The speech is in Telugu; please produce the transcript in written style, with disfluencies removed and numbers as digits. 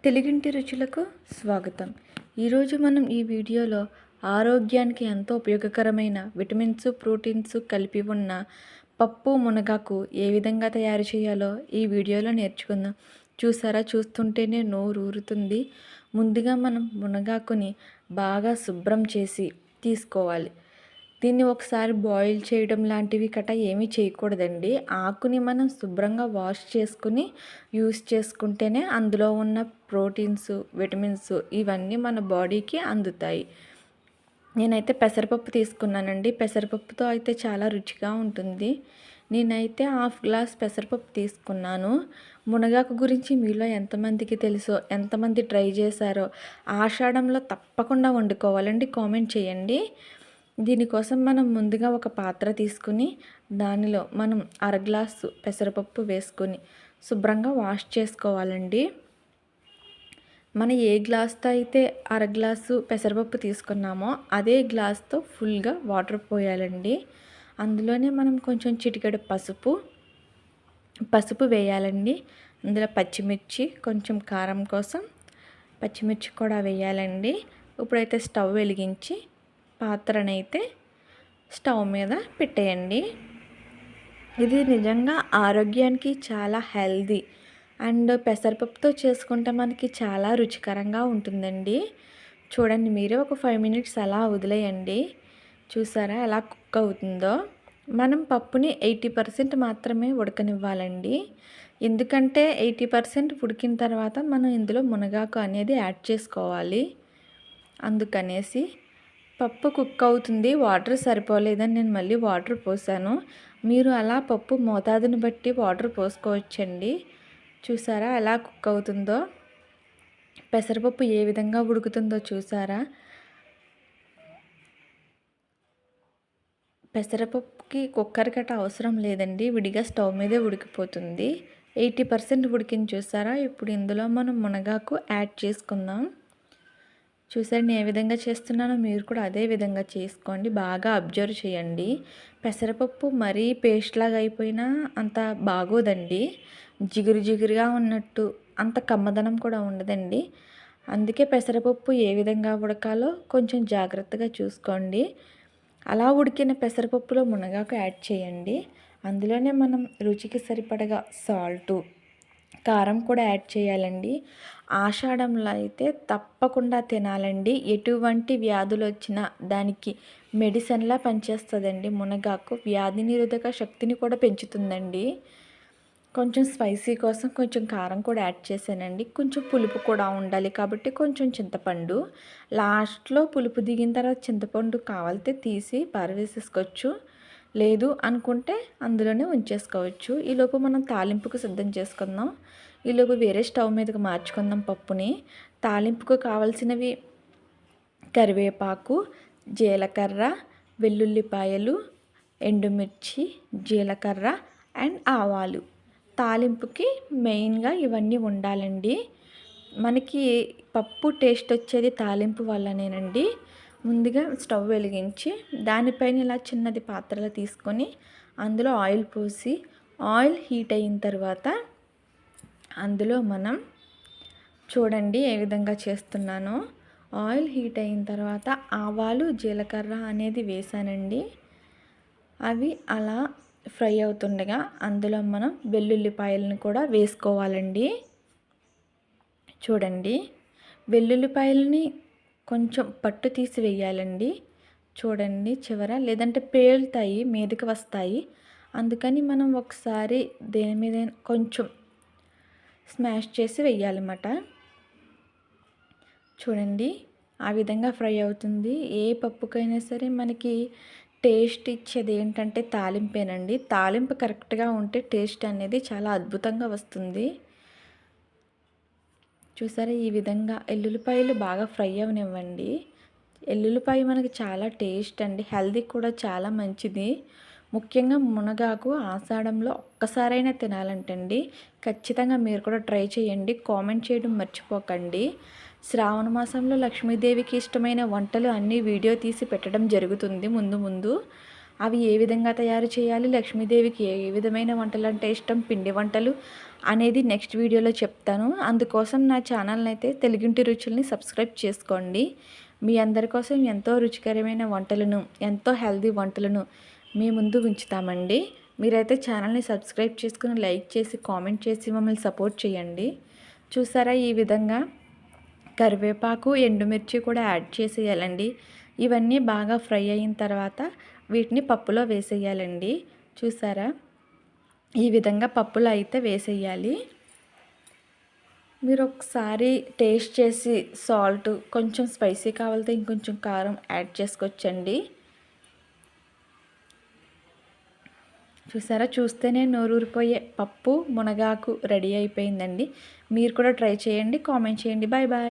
తెలుగింటి రుచులకు స్వాగతం. ఈరోజు మనం ఈ వీడియోలో ఆరోగ్యానికి ఎంతో ఉపయోగకరమైన విటమిన్స్, ప్రోటీన్స్ కలిపి ఉన్న పప్పు మునగాకు ఏ విధంగా తయారు చేయాలో ఈ వీడియోలో నేర్చుకుందాం. చూసారా, చూస్తుంటేనే నోరు ఊరుతుంది. ముందుగా మనం మునగాకుని బాగా శుభ్రం చేసి తీసుకోవాలి. దీన్ని ఒకసారి బాయిల్ చేయడం లాంటివి ఏమీ చేయకూడదండి. ఆకుని మనం శుభ్రంగా వాష్ చేసుకుని యూస్ చేసుకుంటేనే అందులో ఉన్న ప్రోటీన్స్, విటమిన్స్ ఇవన్నీ మన బాడీకి అందుతాయి. నేనైతే పెసరపప్పు తీసుకున్నానండి. పెసరపప్పుతో అయితే చాలా రుచిగా ఉంటుంది. నేనైతే 1/2 గ్లాస్ పెసరపప్పు తీసుకున్నాను. మునగాకు గురించి మీలో ఎంతమందికి తెలుసో, ఎంతమంది ట్రై చేశారో ఆషాఢంలో తప్పకుండా వండుకోవాలండి. కామెంట్ చేయండి. దీనికోసం మనం ముందుగా ఒక పాత్ర తీసుకుని దానిలో మనం 1/2 గ్లాసు పెసరపప్పు వేసుకొని శుభ్రంగా వాష్ చేసుకోవాలండి. మనం ఏ గ్లాస్తో అయితే 1/2 గ్లాసు పెసరపప్పు తీసుకున్నామో అదే గ్లాస్తో ఫుల్గా వాటర్ పోయాలండి. అందులోనే మనం కొంచెం చిటికెడు పసుపు వేయాలండి. అందులో పచ్చిమిర్చి, కొంచెం కారం కోసం పచ్చిమిర్చి కూడా వేయాలండి. ఇప్పుడైతే స్టవ్ వెలిగించి పాత్రనైతే స్టవ్ మీద పెట్టేయండి. ఇది నిజంగా ఆరోగ్యానికి చాలా హెల్దీ అండ్ పెసరపప్పుతో చేసుకుంటే మనకి చాలా రుచికరంగా ఉంటుందండి. చూడండి, మీరే ఒక 5 మినిట్స్ అలా వదిలేయండి. చూసారా ఎలా కుక్ అవుతుందో. మనం పప్పుని 80% మాత్రమే ఉడకనివ్వాలండి. ఎందుకంటే 80% ఉడికిన తర్వాత మనం ఇందులో మునగాకు అనేది యాడ్ చేసుకోవాలి. అందుకనేసి పప్పు కుక్ అవుతుంది, వాటర్ సరిపోలేదని నేను మళ్ళీ వాటర్ పోసాను. మీరు అలా పప్పు మోతాదుని బట్టి వాటర్ పోసుకోవచ్చండి. చూసారా ఎలా కుక్ అవుతుందో, పెసరపప్పు ఏ విధంగా ఉడుకుతుందో చూసారా. పెసరపప్పుకి కుక్కర్ అవసరం లేదండి, విడిగా స్టవ్ మీదే ఉడికిపోతుంది. 80% ఉడికింది చూసారా. ఇప్పుడు ఇందులో మనం మునగాకు యాడ్ చేసుకుందాం. చూసారు ఏ విధంగా చేస్తున్నానో, మీరు కూడా అదే విధంగా చేసుకోండి. బాగా అబ్జర్వ్ చేయండి. పెసరపప్పు మరీ పేస్ట్ లాగా అయిపోయినా అంత బాగోదండి. జిగురుగా ఉన్నట్టు అంత కమ్మదనం కూడా ఉండదండి. అందుకే పెసరపప్పు ఏ విధంగా ఉడకాలో కొంచెం జాగ్రత్తగా చూసుకోండి. అలా ఉడికిన పెసరపప్పులో మునగాకు యాడ్ చేయండి. అందులోనే మనం రుచికి సరిపడగా సాల్టు, కారం కూడా యాడ్ చేయాలండి. ఆషాఢంలో అయితే తప్పకుండా తినాలండి. ఎటువంటి వ్యాధులు వచ్చినా దానికి మెడిసిన్లా పనిచేస్తుందండి. మునగాకు వ్యాధి నిరోధక శక్తిని కూడా పెంచుతుందండి. కొంచెం స్పైసీ కోసం కొంచెం కారం కూడా యాడ్ చేశానండి. కొంచెం పులుపు కూడా ఉండాలి కాబట్టి కొంచెం చింతపండు. లాస్ట్లో పులుపు దిగిన తర్వాత చింతపండు కావాలితే తీసి పారవేసేసుకోవచ్చు, లేదు అనుకుంటే అందులోనే ఉంచేసుకోవచ్చు. ఈలోపు మనం తాలింపుకు సిద్ధం చేసుకుందాం. ఈలోపు వేరే స్టవ్ మీదకి మార్చుకుందాం పప్పుని. తాలింపుకు కావాల్సినవి కరివేపాకు, జీలకర్ర, వెల్లుల్లిపాయలు, ఎండుమిర్చి, జీలకర్ర అండ్ ఆవాలు. తాలింపుకి మెయిన్గా ఇవన్నీ ఉండాలండి. మనకి పప్పు టేస్ట్ వచ్చేది తాలింపు వల్లనేనండి. ముందుగా స్టవ్ వెలిగించి దానిపైన ఇలా చిన్నది పాత్రలో తీసుకొని అందులో ఆయిల్ పోసి, ఆయిల్ హీట్ అయిన తర్వాత అందులో మనం చూడండి ఏ విధంగా చేస్తున్నానో. ఆయిల్ హీట్ అయిన తర్వాత ఆవాలు, జీలకర్ర అనేది వేసానండి. అవి అలా ఫ్రై అవుతుండగా అందులో మనం వెల్లుల్లిపాయలను కూడా వేసుకోవాలండి. చూడండి, వెల్లుల్లిపాయలని కొంచెం పట్టు తీసి వేయాలండి. చూడండి చివర, లేదంటే పేలుతాయి, మీదకి వస్తాయి. అందుకని మనం ఒకసారి దేని మీద కొంచెం స్మాష్ చేసి వేయాలన్నమాట. చూడండి ఆ విధంగా ఫ్రై అవుతుంది. ఏ పప్పుకైనా సరే మనకి టేస్ట్ ఇచ్చేది ఏంటంటే తాలింపేనండి. తాలింపు కరెక్ట్గా ఉంటే టేస్ట్ అనేది చాలా అద్భుతంగా వస్తుంది. చూసారా ఈ విధంగా ఎల్లుల్లిపాయలు బాగా ఫ్రై అవనివ్వండి. ఎల్లుల్లిపాయ మనకి చాలా టేస్ట్ అండి, హెల్తీ కూడా చాలా మంచిది. ముఖ్యంగా మునగాకు ఆషాఢంలో ఒక్కసారైనా తినాలంటండి. ఖచ్చితంగా మీరు కూడా ట్రై చేయండి. కామెంట్ చేయడం మర్చిపోకండి. శ్రావణ మాసంలో లక్ష్మీదేవికి ఇష్టమైన వంటలు అన్నీ వీడియో తీసి పెట్టడం జరుగుతుంది ముందు. అవి ఏ విధంగా తయారు చేయాలి, లక్ష్మీదేవికి ఏ విధమైన వంటలు అంటే ఇష్టం, పిండి వంటలు అనేది నెక్స్ట్ వీడియోలో చెప్తాను. అందుకోసం నా ఛానల్ని అయితే తెలుగింటి రుచుల్ని సబ్స్క్రైబ్ చేసుకోండి. మీ అందరి కోసం ఎంతో రుచికరమైన వంటలను, ఎంతో హెల్తీ వంటలను మీ ముందు ఉంచుతామండి. మీరైతే ఛానల్ని సబ్స్క్రైబ్ చేసుకుని లైక్ చేసి కామెంట్ చేసి మమ్మల్ని సపోర్ట్ చేయండి. చూసారా, ఈ విధంగా కరివేపాకు, ఎండుమిర్చి కూడా యాడ్ చేసేయాలండి. ఇవన్నీ బాగా ఫ్రై అయిన తర్వాత వీటిని పప్పులో వేసేయాలండి. చూసారా, ఈ విధంగా పప్పులో అయితే వేసేయాలి. మీరు ఒకసారి టేస్ట్ చేసి సాల్ట్, కొంచెం స్పైసీ కావాలితే ఇంకొంచెం కారం యాడ్ చేసుకోవచ్చండి. చూసారా, చూస్తేనే నోరూరిపోయే పప్పు మునగాకు రెడీ అయిపోయిందండి. మీరు కూడా ట్రై చేయండి, కామెంట్ చేయండి. Bye bye.